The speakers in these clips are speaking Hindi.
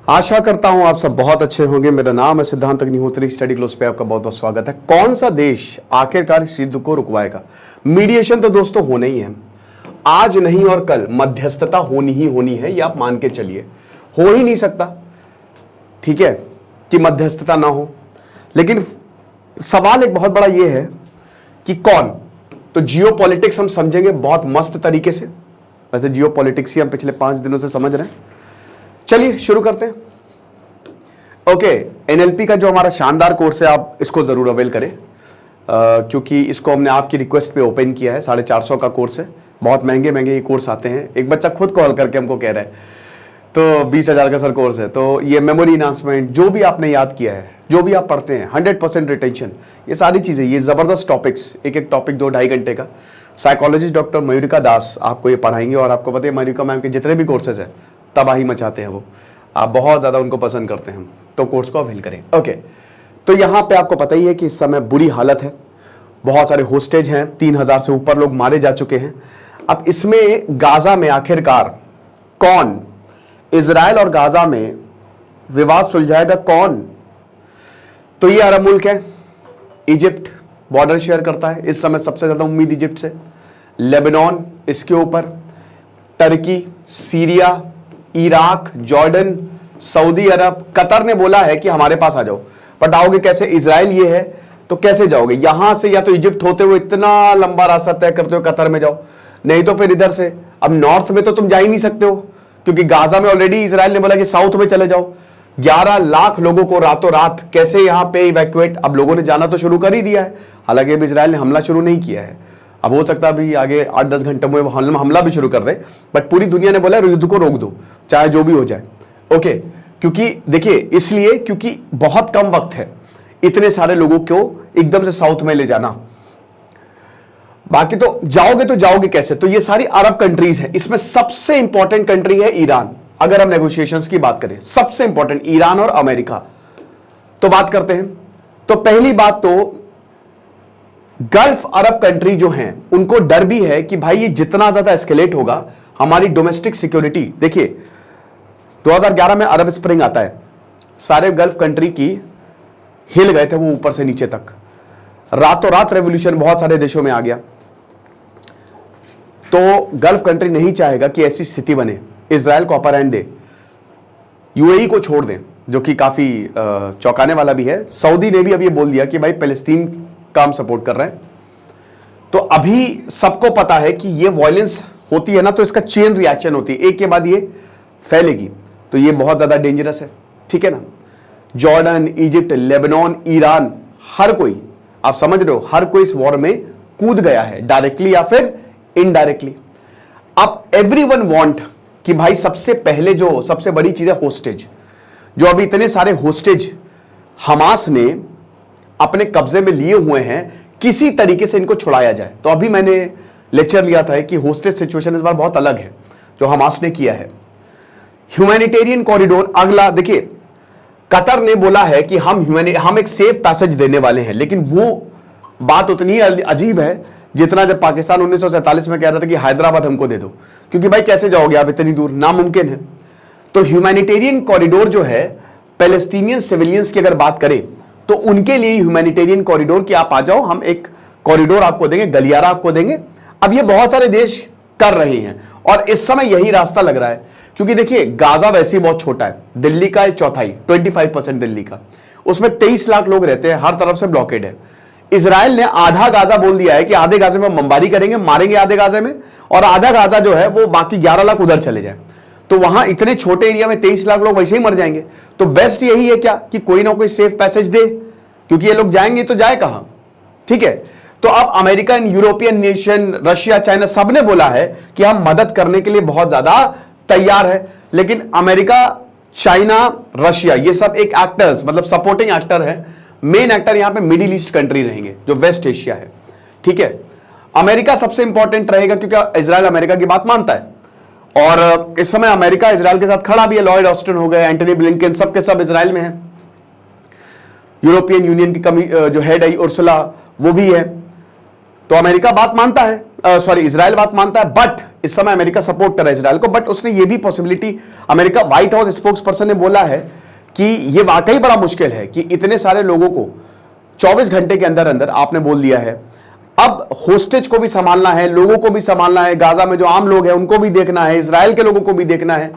आशा करता हूं आप सब बहुत अच्छे होंगे। मेरा नाम है सिद्धांत अग्निहोत्री। स्टडी क्लोज पे आपका बहुत बहुत स्वागत है। कौन सा देश आखिरकार इस युद्ध को रुकवाएगा? मीडिएशन तो दोस्तों होना ही है, आज नहीं और कल मध्यस्थता होनी ही होनी है, ये आप मान के चलिए। हो ही नहीं सकता, ठीक है, कि मध्यस्थता ना हो। लेकिन सवाल एक बहुत बड़ा ये है कि कौन। तो जियो पॉलिटिक्स हम समझेंगे बहुत मस्त तरीके से। वैसे जियो पॉलिटिक्स ही हम पिछले 5 दिनों से समझ रहे हैं। चलिए शुरू करते हैं। ओके, एनएलपी का जो हमारा शानदार कोर्स है, आप इसको जरूर अवेल करें, क्योंकि इसको हमने आपकी रिक्वेस्ट पे ओपन किया है। 450 का कोर्स है। बहुत महंगे महंगे ये कोर्स आते हैं। एक बच्चा खुद कॉल करके हमको कह रहा है, तो 20,000 का सर कोर्स है। तो ये मेमोरी इनहांसमेंट, जो भी आपने याद किया है, जो भी आप पढ़ते हैं, 100% रिटेंशन, ये सारी चीजें, ये जबरदस्त टॉपिक्स, एक एक टॉपिक 2-2.5 घंटे का। साइकोलॉजिस्ट डॉक्टर मयूरिका दास आपको ये पढ़ाएंगे। और आपको पता है मयूरिका मैम के जितने भी कोर्सेज है तबाही मचाते हैं वो, आप बहुत ज्यादा उनको पसंद करते हैं, तो कोर्स को अवेल करें। ओके, तो यहां पे आपको पता ही है कि इस समय बुरी हालत है, बहुत सारे होस्टेज हैं, 3,000 से ऊपर लोग मारे जा चुके हैं। अब इसमें गाजा में आखिरकार कौन, इजराइल और गाजा में विवाद सुलझाएगा कौन? तो ये अरब मुल्क है, इजिप्ट बॉर्डर शेयर करता है इस समय, सबसे ज्यादा उम्मीद इजिप्ट से, लेबनान इसके ऊपर, Turkey, Syria, Iraq, Jordan, Saudi Arabia, Qatar ने बोला है कि हमारे पास आ जाओ। पर आओगे कैसे? इजराइल ये है तो कैसे जाओगे? यहां से या तो इजिप्ट होते हुए इतना लंबा रास्ता तय करते हो कतर में जाओ, नहीं तो फिर इधर से। अब नॉर्थ में तो तुम जा ही नहीं सकते हो, क्योंकि गाजा में ऑलरेडी इजराइल ने बोला कि साउथ में चले जाओ। 11 लाख लोगों को रातों रात कैसे यहां पे इवैक्यूएट। अब लोगों ने जाना तो शुरू कर ही दिया है, हालांकि अब इजराइल ने हमला शुरू नहीं किया है। अब हो सकता है अभी आगे 8-10 घंटे में हमला भी शुरू कर दे, बट पूरी दुनिया ने बोला युद्ध को रोक दो, चाहे जो भी हो जाए। ओके, क्योंकि देखिए, इसलिए क्योंकि बहुत कम वक्त है इतने सारे लोगों को एकदम से साउथ में ले जाना। बाकी तो जाओगे कैसे? तो ये सारी अरब कंट्रीज हैं। इसमें सबसे इंपॉर्टेंट कंट्री है ईरान। अगर हम नेगोशिएशंस की बात करें, सबसे इंपॉर्टेंट ईरान और अमेरिका। तो बात करते हैं। तो पहली बात तो गल्फ अरब कंट्री जो हैं, उनको डर भी है कि भाई ये जितना ज्यादा एस्केलेट होगा हमारी डोमेस्टिक सिक्योरिटी। देखिए 2011 में अरब स्प्रिंग आता है, सारे गल्फ कंट्री की हिल गए थे वो ऊपर से नीचे तक, रातों रात रेवोल्यूशन बहुत सारे देशों में आ गया। तो गल्फ कंट्री नहीं चाहेगा कि ऐसी स्थिति बने, इजराइल को अपर हैंड दे, यूएई को छोड़ दें, जो कि काफी चौंकाने वाला भी है। सऊदी ने भी अब ये बोल दिया कि भाई पैलेस्तीन का हम सपोर्ट कर रहे हैं। तो अभी सबको पता है कि ये वायलेंस होती है ना, तो इसका चेन रिएक्शन होती है, एक के बाद ये फैलेगी। तो ये बहुत ज्यादा डेंजरस है, ठीक है ना। जॉर्डन, इजिप्ट, लेबनान, ईरान, हर कोई, आप समझ रहे हो, हर कोई इस वॉर में कूद गया है, डायरेक्टली या फिर इनडायरेक्टली। अब एवरीवन वांट कि भाई सबसे पहले जो सबसे बड़ी चीज है होस्टेज, जो अभी इतने सारे होस्टेज हमास ने अपने कब्जे में लिए हुए हैं, किसी तरीके से इनको छुड़ाया जाए। तो अभी मैंने लेक्चर लिया था कि होस्टेज सिचुएशन इस बार बहुत अलग है जो हमास ने किया है। ह्यूमैनिटेरियन कॉरिडोर, अगला देखिए, कतर ने बोला है कि हम एक सेफ पैसेज देने वाले हैं, लेकिन वो बात उतनी अजीब है जितना जब पाकिस्तान 1947 में कह रहा था कि हैदराबाद हमको दे दो, क्योंकि भाई कैसे जाओगे आप इतनी दूर, नामुमकिन है। तो ह्यूमैनिटेरियन कॉरिडोर जो है, पैलेस्टीनियन सिविलियंस की अगर बात करें तो उनके लिए ह्यूमैनिटेरियन कॉरिडोर कि आप आ जाओ, हम एक कॉरिडोर आपको देंगे, गलियारा आपको देंगे। अब ये बहुत सारे देश कर रहे हैं और इस समय यही रास्ता लग रहा है, क्योंकि देखिए गाजा वैसे ही बहुत छोटा है, दिल्ली का 1/4, 25% दिल्ली का, उसमें 23 लाख लोग रहते हैं, हर तरफ से ब्लॉकेड है। इजराइल ने आधा गाजा बोल दिया है कि आधे गाजे में बमबारी करेंगे, मारेंगे आधे गाजे में, और आधा गाजा जो है वो बाकी 11 लाख उधर चले जाए। तो वहां इतने छोटे एरिया में 23 लाख लोग वैसे ही मर जाएंगे। तो बेस्ट यही है क्या कि कोई ना कोई सेफ पैसेज दे, क्योंकि ये लोग जाएंगे तो जाए कहां, ठीक है। तो अब American, European nation, Russia, China, सबने बोला है कि हम मदद करने के लिए बहुत ज्यादा तैयार है। लेकिन अमेरिका, चाइना, रशिया, ये सब एक एक्टर्स, मतलब सपोर्टिंग एक्टर है। मेन एक्टर यहां पे मिडिल ईस्ट कंट्री रहेंगे, जो वेस्ट एशिया है, ठीक है। अमेरिका सबसे इंपॉर्टेंट रहेगा क्योंकि इजराइल अमेरिका की बात मानता है, और इस समय अमेरिका इजराइल के साथ खड़ा भी है। लॉयड ऑस्टिन हो गए, एंटनी ब्लिंकन, सबके सब इजराइल में है। यूरोपियन यूनियन की जो हेड है उर्सुला, वो भी है। तो अमेरिका बात मानता है, इजराइल बात मानता है, बट इस समय अमेरिका सपोर्ट कर रहा है इसराइल को, बट उसने ये भी possibility, America white house spokes person ने बोला है कि ये वाकई बड़ा मुश्किल है कि इतने सारे लोगों को 24 घंटे के अंदर अंदर आपने बोल दिया है। अब होस्टेज को भी संभालना है, लोगों को भी संभालना है, गाजा में जो आम लोग हैं उनको भी देखना है, इसराइल के लोगों को भी देखना है।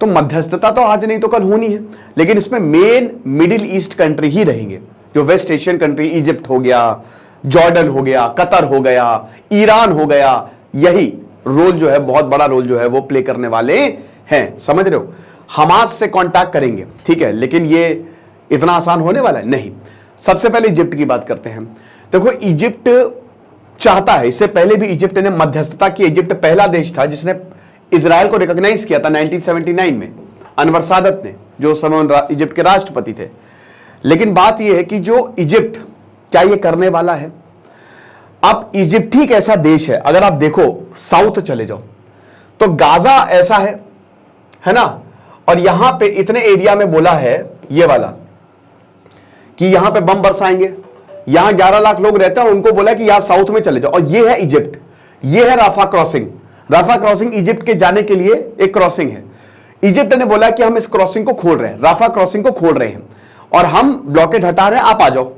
तो मध्यस्थता तो आज नहीं तो कल होनी है, लेकिन इसमें मेन मिडिल ईस्ट कंट्री ही रहेंगे, जो वेस्ट एशियन कंट्री, इजिप्ट हो गया, जॉर्डन हो गया, कतर हो गया, ईरान हो गया, यही रोल जो है, बहुत बड़ा रोल जो है वो प्ले करने वाले हैं। समझ रहे हो? हमास से कांटेक्ट करेंगे, ठीक है, लेकिन ये इतना आसान होने वाला है नहीं। सबसे पहले इजिप्ट की बात करते हैं। देखो, इजिप्ट चाहता है, इससे पहले भी इजिप्ट ने मध्यस्थता की। इजिप्ट पहला देश था जिसने इजराइल को रिकॉग्नाइज किया था 1979 में, अनवर सादत ने, जो समय इजिप्ट के राष्ट्रपति थे। लेकिन बात यह है कि जो इजिप्ट, क्या ये करने वाला है? अब इजिप्ट ठीक ऐसा देश है, अगर आप देखो साउथ चले जाओ तो गाजा ऐसा है ना, और यहां पे इतने एरिया में बोला है ये वाला कि यहां पे बम बरसाएंगे, यहां 11 लाख लोग रहते हैं और उनको बोला कि यहां साउथ में चले जाओ। और ये है इजिप्ट, ये है Rafah crossing. Rafah crossing Egypt के जाने के लिए एक क्रॉसिंग है। इजिप्ट ने बोला कि हम इस क्रॉसिंग को खोल रहे हैं, राफा क्रॉसिंग को खोल रहे हैं और हम ब्लॉकेड हटा रहे हैं, आप आ जाओ,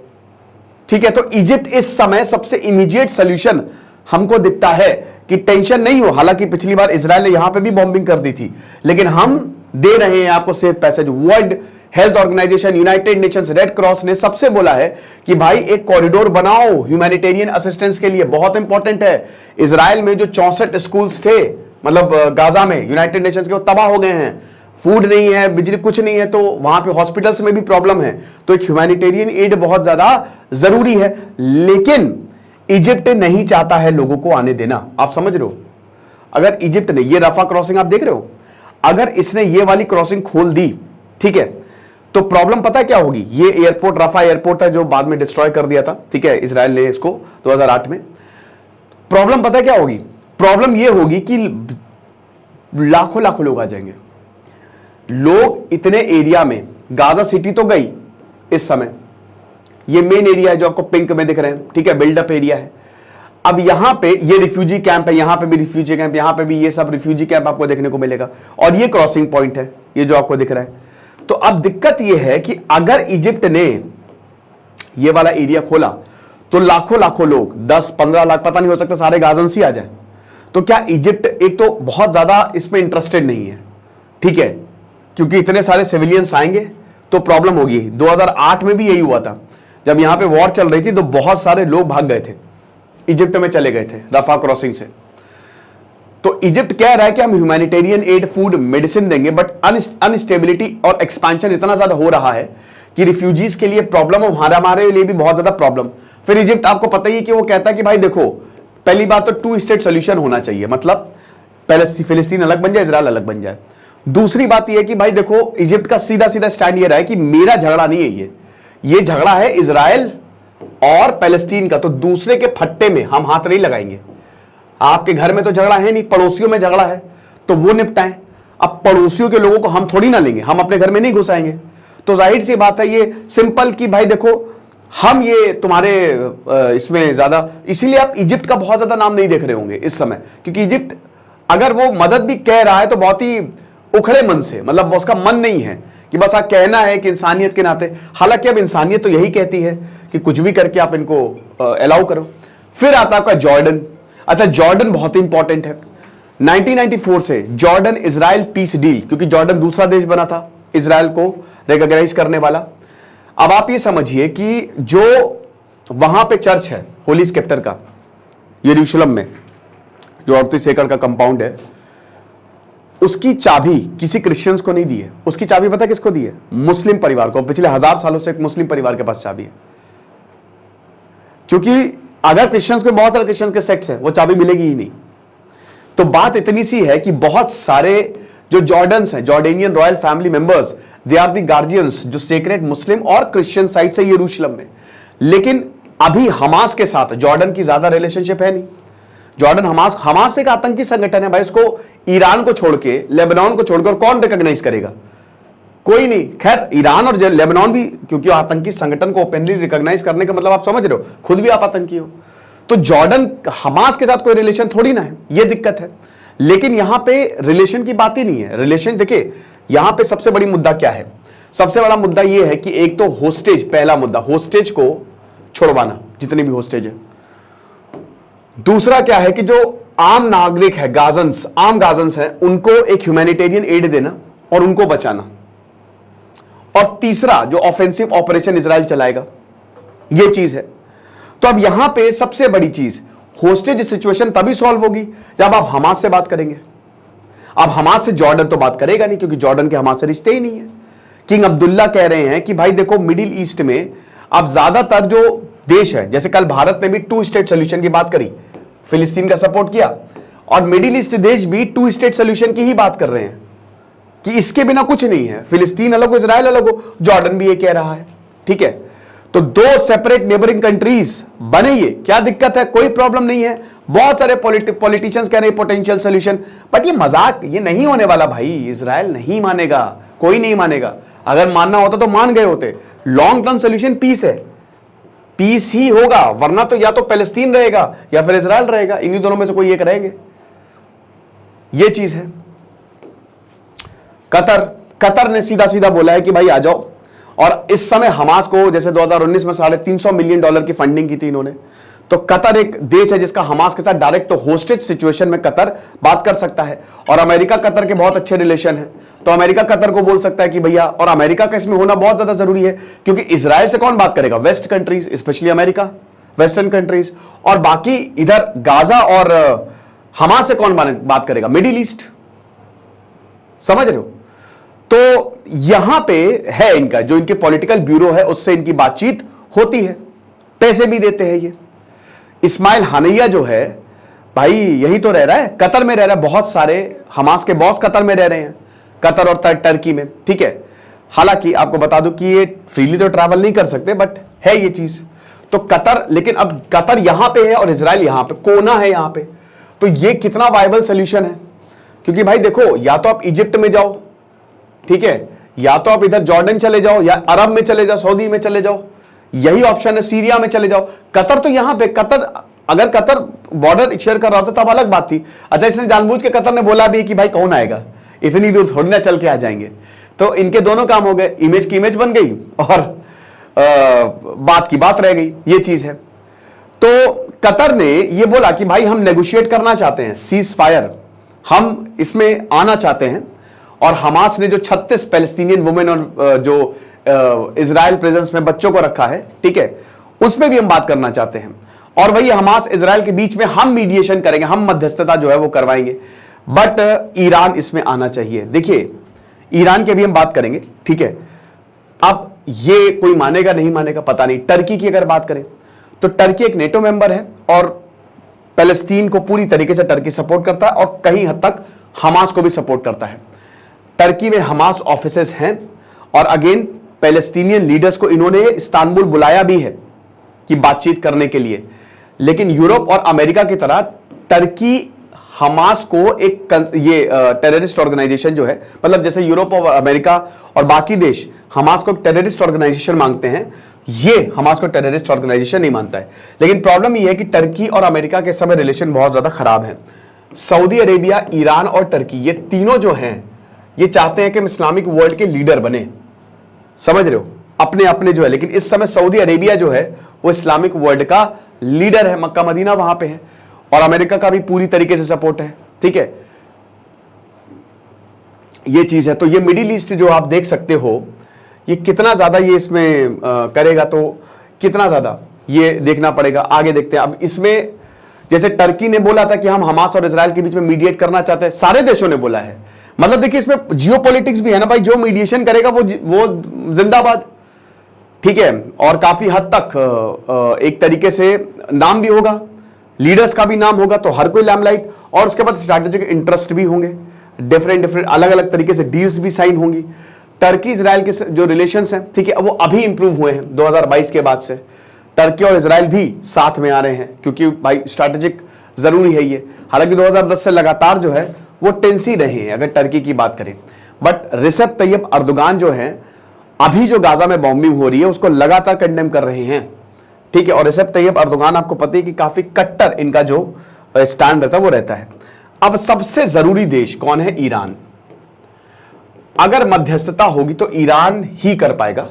ठीक है। तो इजिप्ट इस समय सबसे इमीडिएट सोल्यूशन हमको दिखता है कि टेंशन नहीं हो। हालांकि पिछली बार इजराइल ने यहां पे भी बॉम्बिंग कर दी थी, लेकिन हम दे रहे हैं आपको safe passage. World Health Organization, United Nations, Red Cross ने सबसे बोला है कि भाई एक कॉरिडोर बनाओ ह्यूमैनिटेरियन असिस्टेंस के लिए, बहुत इंपॉर्टेंट है। इजराइल में जो 64 स्कूल्स थे, मतलब गाजा में, यूनाइटेड नेशंस के, वो तबाह हो गए हैं, फूड नहीं है, बिजली कुछ नहीं है, तो वहां पे हॉस्पिटल्स में भी प्रॉब्लम है। तो एक ह्यूमैनिटेरियन एड बहुत ज्यादा जरूरी है। लेकिन इजिप्ट नहीं चाहता है लोगों को आने देना, आप समझ रहे हो? अगर इजिप्ट ने, ये रफा क्रॉसिंग आप देख रहे हो, अगर इसने ये वाली क्रॉसिंग खोल दी, ठीक है, तो प्रॉब्लम पता है क्या होगी? ये एयरपोर्ट, रफा एयरपोर्ट था जो बाद में डिस्ट्रॉय कर दिया था, ठीक है, इजराइल ने इसको 2008 में। प्रॉब्लम पता है क्या होगी? प्रॉब्लम ये होगी कि लाखों लाखों लोग आ जाएंगे। लोग इतने एरिया में, गाजा सिटी तो गई इस समय, ये मेन एरिया है जो आपको पिंक में दिख रहे हैं, ठीक है, बिल्डअप एरिया है। अब यहां पे ये रिफ्यूजी कैंप है, यहां पे भी रिफ्यूजी कैंप, यहां पे भी ये सब रिफ्यूजी कैंप आपको देखने को मिलेगा, और ये क्रॉसिंग पॉइंट है, ये जो आपको दिख रहा है। तो अब दिक्कत ये है कि अगर इजिप्ट ने ये वाला एरिया खोला तो लाखों लाखों लोग, 10-15 लाख, पता नहीं, हो सकता सारे गाजनसी आ जाए। तो क्या इजिप्ट एक तो बहुत ज्यादा इसमें इंटरेस्टेड नहीं है, ठीक है, क्योंकि इतने सारे सिविलियंस आएंगे तो प्रॉब्लम होगी। 2008 में भी यही हुआ था, जब यहां पे वॉर चल रही थी तो बहुत सारे लोग भाग गए थे, इजिप्ट में चले गए थे रफा क्रॉसिंग से। तो इजिप्ट कह रहा है कि हम ह्यूमैनिटेरियन एड, फूड, मेडिसिन देंगे, बट अनस्टेबिलिटी और एक्सपेंशन इतना ज्यादा हो रहा है कि रिफ्यूजीज के लिए प्रॉब्लम और हमारे लिए भी बहुत ज्यादा प्रॉब्लम। फिर इजिप्ट, आपको पता ही है कि वो कहता है कि भाई देखो, पहली बात तो 2 स्टेट सोल्यूशन होना चाहिए, मतलब फिलिस्तीन अलग बन जाए, इजराइल अलग बन जाए। दूसरी बात यह है कि भाई देखो, इजिप्ट का सीधा सीधा स्टैंड ये रहा है कि मेरा झगड़ा नहीं है, ये झगड़ा है इजराइल और पैलेस्टीन का, तो दूसरे के फट्टे में हम हाथ नहीं लगाएंगे। आपके घर में तो झगड़ा है नहीं, पड़ोसियों में झगड़ा है, तो वो निपटाएं। अब पड़ोसियों के लोगों को हम थोड़ी ना लेंगे, हम अपने घर में नहीं घुसाएंगे। तो जाहिर सी बात है ये सिंपल कि भाई देखो, हम ये तुम्हारे इसमें ज्यादा, इसीलिए आप इजिप्ट का बहुत ज्यादा नाम नहीं देख रहे होंगे इस समय, क्योंकि इजिप्ट अगर वो मदद भी कह रहा है तो बहुत ही उखड़े मन से, मतलब उसका मन नहीं है कि बस आप कहना है कि इंसानियत के नाते। हालांकि अब इंसानियत तो यही कहती है कि कुछ भी करके आप इनको अलाउ करो। फिर आता है आपका जॉर्डन। अच्छा, जॉर्डन बहुत इंपॉर्टेंट है। 1994 से जॉर्डन इजराइल पीस डील, क्योंकि जॉर्डन दूसरा देश बना था इजराइल को रिकॉग्नाइज करने वाला। अब आप ये समझिए कि जो वहां पे चर्च है होली स्क्रिप्चर का, यरूशलेम में, जो 38 एकड़ का कंपाउंड है, उसकी चाबी किसी क्रिश्चियंस को नहीं दी है। उसकी चाबी पता किसको दी है? मुस्लिम परिवार को। पिछले 1000 सालों से एक मुस्लिम परिवार के पास चाबी है, क्योंकि अगर क्रिश्चियंस को, बहुत सारे क्रिश्चियंस के सेक्ट्स हैं, वो चाबी मिलेगी ही नहीं। तो बात इतनी सी है कि बहुत सारे जो जॉर्डन्स हैं, Jordanian royal family members, they are the guardians, जो सेक्रेट मुस्लिम और क्रिश्चियन साइड से यरूशलेम में। लेकिन अभी हमास के साथ जॉर्डन की ज्यादा रिलेशनशिप है नहीं। जॉर्डन हमास एक आतंकी संगठन है भाई, उसको ईरान को छोड़ के, लेबनान को छोड़कर कौन रिकॉग्नाइज करेगा? कोई नहीं। खैर, ईरान और लेबनान भी, क्योंकि आतंकी संगठन को ओपनली रिकॉग्नाइज करने का मतलब आप समझ रहे हो, खुद भी आप आतंकी हो। तो जॉर्डन हमास के साथ कोई रिलेशन थोड़ी ना है, यह दिक्कत है। लेकिन यहां पे रिलेशन की बात ही नहीं है। रिलेशन देखिए, यहां पे सबसे बड़ी मुद्दा क्या है? सबसे बड़ा मुद्दा यह है कि एक तो होस्टेज, पहला मुद्दा होस्टेज को छुड़वाना, जितने भी होस्टेज है। दूसरा क्या है कि जो आम नागरिक है, गाजन्स, आम गाजन्स हैं, उनको एक ह्यूमैनिटेरियन एड देना और उनको बचाना। और तीसरा जो ऑफेंसिव ऑपरेशन इजराइल चलाएगा, यह चीज है। तो अब यहां पे सबसे बड़ी चीज, होस्टेज सिचुएशन तभी सॉल्व होगी जब आप हमास से बात करेंगे। अब हमास से जॉर्डन तो बात करेगा नहीं, क्योंकि जॉर्डन के हमास से रिश्ते ही नहीं है। किंग अब्दुल्ला कह रहे हैं कि भाई देखो, मिडिल ईस्ट में अब ज्यादातर जो देश है, जैसे कल भारत ने भी 2 स्टेट सोल्यूशन की बात करी, फिलिस्तीन का सपोर्ट किया, और मिडिल ईस्ट देश भी 2 स्टेट सोल्यूशन की ही बात कर रहे हैं कि इसके बिना कुछ नहीं है, फिलिस्तीन अलग हो, इजराइल अलग हो। जॉर्डन भी ये कह रहा है, ठीक है। तो 2 सेपरेट नेबरिंग कंट्रीज बनेंगे, क्या दिक्कत है? कोई प्रॉब्लम नहीं है। बहुत सारे पॉलिटिशियंस कह रहे हैं पोटेंशियल सोल्यूशन, बट ये मजाक, ये नहीं होने वाला भाई। इजराइल नहीं मानेगा, कोई नहीं मानेगा। अगर मानना होता तो मान गए होते। लॉन्ग टर्म सोल्यूशन पीस है, पीस ही होगा, वरना तो या तो पैलेस्तीन रहेगा या फिर इजराइल रहेगा, इन्हीं दोनों में से कोई एक रहेंगे। ये चीज है। कतर ने सीधा सीधा बोला है कि भाई आ जाओ। और इस समय हमास को, जैसे 2019 में $350 मिलियन की फंडिंग की थी इन्होंने, तो कतर एक देश है जिसका हमास के साथ डायरेक्ट तो होस्टेज सिचुएशन में कतर बात कर सकता है। और अमेरिका कतर के बहुत अच्छे रिलेशन है, तो अमेरिका कतर को बोल सकता है कि भैया, और अमेरिका का इसमें होना बहुत ज्यादा जरूरी है, क्योंकि इजराइल से कौन बात करेगा? West countries, specially America, Western countries. और बाकी इधर गाजा और हमास से कौन बात करेगा? Middle east. समझ रहे हो? तो यहां पे है इनका जो इनके पॉलिटिकल ब्यूरो है, उससे इनकी बातचीत होती है, पैसे भी देते हैं ये। इस्माइल हानिया जो है भाई, यही तो रह रहा है, कतर में रह रहा है। बहुत सारे हमास के बॉस कतर में रह रहे हैं, कतर और टर्की में, ठीक है। हालांकि आपको बता दूं कि ये फ्रीली तो ट्रैवल नहीं कर सकते, बट है ये चीज। तो कतर, लेकिन अब कतर यहां पे है और इजराइल यहां पे, कोना है यहां पे। तो ये कितना वायबल सोल्यूशन है? क्योंकि भाई देखो, या तो आप इजिप्ट में जाओ, ठीक है, या तो आप इधर जॉर्डन चले जाओ, या अरब में चले जाओ, सऊदी में चले जाओ, यही ऑप्शन है। सीरिया में चले जाओ। कतर तो यहां पे, कतर अगर कतर बॉर्डर शेयर कर रहा होता तब अलग बात थी। अच्छा, इसने जानबूझ के कतर ने बोला भी कि भाई कौन आएगा, इतनी दूर थोड़ी ना चल के आ जाएंगे। तो इनके दोनों काम हो गए, इमेज की इमेज बन गई और बात की बात रह गई। ये चीज है। तो कतर ने ये बोला कि भाई हम नेगोशिएट करना चाहते हैं, सीज फायर, हम इसमें आना चाहते हैं। और हमास ने जो 36 पैलेस्टीनियन वुमेन और जो इजराइल प्रेजेंस में बच्चों को रखा है, ठीक है, उसमें भी हम बात करना चाहते हैं। और वही हमास इजराइल के बीच में हम मीडिएशन करेंगे, हम मध्यस्थता जो है वो करवाएंगे। बट ईरान इसमें आना चाहिए। देखिए, ईरान की भी हम बात करेंगे, ठीक है। अब ये कोई मानेगा नहीं मानेगा पता नहीं। टर्की की अगर बात करें तो टर्की एक नेटो मेंबर है और पैलेस्तीन को पूरी तरीके से टर्की सपोर्ट करता है और कहीं हद तक हमास को भी सपोर्ट करता है। टर्की में हमास ऑफिसेज हैं और अगेन पैलेस्टीनियन लीडर्स को इन्होंने इस्तांबुल बुलाया भी है कि बातचीत करने के लिए। लेकिन यूरोप और अमेरिका की तरह टर्की हमास को एक ये टेररिस्ट ऑर्गेनाइजेशन जो है, मतलब जैसे यूरोप और अमेरिका और बाकी देश हमास को टेररिस्ट ऑर्गेनाइजेशन मांगते हैं, ये हमास को टेररिस्ट ऑर्गेनाइजेशन नहीं मानता है। लेकिन प्रॉब्लम ये है कि टर्की और अमेरिका के समय रिलेशन बहुत ज्यादा खराब है। सऊदी अरेबिया, ईरान और टर्की, ये तीनों जो हैं, ये चाहते हैं कि हम इस्लामिक वर्ल्ड के लीडर बने। समझ रहे हो? अपने अपने जो है। लेकिन इस समय सऊदी अरेबिया जो है वो इस्लामिक वर्ल्ड का लीडर है, मक्का मदीना वहां पे है, और अमेरिका का भी पूरी तरीके से सपोर्ट है, ठीक है। ये चीज है। तो ये मिडिल ईस्ट जो आप देख सकते हो, ये कितना ज्यादा ये इसमें करेगा, तो कितना ज्यादा ये देखना पड़ेगा। आगे देखते हैं। अब इसमें जैसे टर्की ने बोला था कि हम हमास और इजराइल के बीच में मीडिएट करना चाहते हैं, सारे देशों ने बोला है। मतलब देखिए, इसमें जियोपॉलिटिक्स भी है ना भाई, जो मीडिएशन करेगा वो जिंदाबाद, ठीक है। और काफी हद तक एक तरीके से नाम भी होगा, लीडर्स का भी नाम होगा, तो हर कोई लैमलाइट। और उसके बाद स्ट्रैटेजिक इंटरेस्ट भी होंगे, डिफरेंट अलग अलग तरीके से डील्स भी साइन होंगी। टर्की इजराइल के जो रिलेशंस हैं, ठीक है, वो अभी इंप्रूव हुए हैं 2022 के बाद से। टर्की और इजराइल भी साथ में आ रहे हैं, क्योंकि भाई स्ट्रैटेजिक जरूरी है ये। हालांकि 2010 से लगातार जो है वो टेंस ही रहे हैं अगर टर्की की बात करें। बट रिसेप तैयब अर्दोगान जो है, अभी जो गाजा में बॉम्बिंग हो रही है उसको लगातार कंडेम कर रहे हैं, ठीक है। और रिसेप तैयब अर्दोगान, आपको पता है कि काफी कट्टर इनका जो स्टैंड रहता है वो रहता है। अब सबसे जरूरी देश कौन है? ईरान। अगर मध्यस्थता होगी तो ईरान ही कर पाएगा,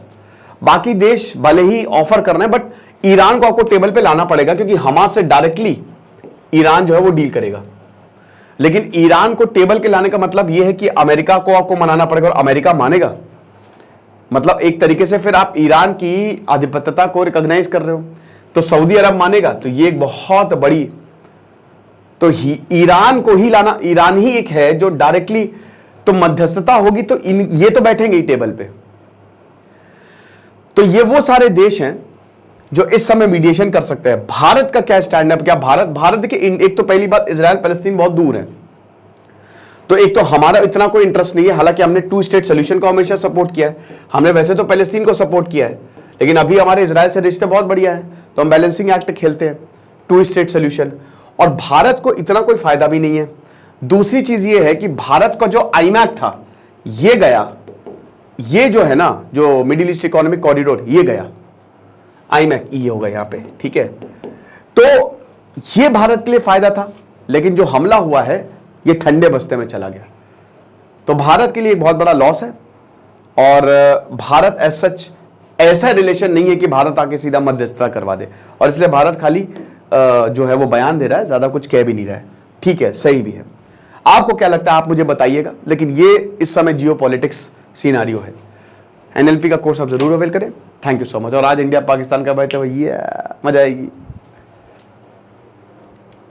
बाकी देश भले ही ऑफर कर रहे हैं, बट ईरान को आपको टेबल पे लाना पड़ेगा, क्योंकि हमास से डायरेक्टली ईरान जो है वो डील करेगा। लेकिन ईरान को टेबल के लाने का मतलब यह है कि अमेरिका को आपको मनाना पड़ेगा, और अमेरिका मानेगा। मतलब एक तरीके से फिर आप ईरान की आधिपत्यता को रिकॉग्नाइज कर रहे हो, तो सऊदी अरब मानेगा, तो ये एक बहुत बड़ी, तो ईरान को ही लाना, ईरान ही एक है जो डायरेक्टली, तो मध्यस्थता होगी तो ये तो बैठेंगे ही टेबल पे। तो ये वो सारे देश हैं जो इस समय मीडिएशन कर सकते हैं। भारत का क्या स्टैंड है? क्या भारत के एक तो पहली बात, इजराइल पैलेस्तीन बहुत दूर है, तो एक तो हमारा इतना कोई इंटरेस्ट नहीं है। हालांकि हमने 2 स्टेट सोल्यूशन को हमेशा सपोर्ट किया है, हमने वैसे तो पैलेस्तीन को सपोर्ट किया है, लेकिन अभी हमारे इजराइल से रिश्ते बहुत बढ़िया है, तो हम बैलेंसिंग एक्ट खेलते हैं, 2 स्टेट सोल्यूशन। और भारत को इतना कोई फायदा भी नहीं है। दूसरी चीज ये है कि भारत का जो आईमैक था ये गया, ये जो है ना, जो मिडिल ईस्ट इकोनॉमिक कॉरिडोर, ये गया, आईमैक ये होगा यहां पे, ठीक है। तो ये भारत के लिए फायदा था, लेकिन जो हमला हुआ है ये ठंडे बस्ते में चला गया, तो भारत के लिए एक बहुत बड़ा लॉस है। और भारत एज सच ऐसा रिलेशन नहीं है कि भारत आके सीधा मध्यस्थता करवा दे, और इसलिए भारत खाली जो है वो बयान दे रहा है, ज्यादा कुछ कह भी नहीं रहा है। ठीक है, सही भी है। आपको क्या लगता है आप मुझे बताइएगा, लेकिन ये इस समय जियोपॉलिटिक्स सिनारियो है। एनएलपी का कोर्स आप जरूर अवेल करें। Thank you so much. और आज इंडिया पाकिस्तान का मैच है, ये मजा आएगी।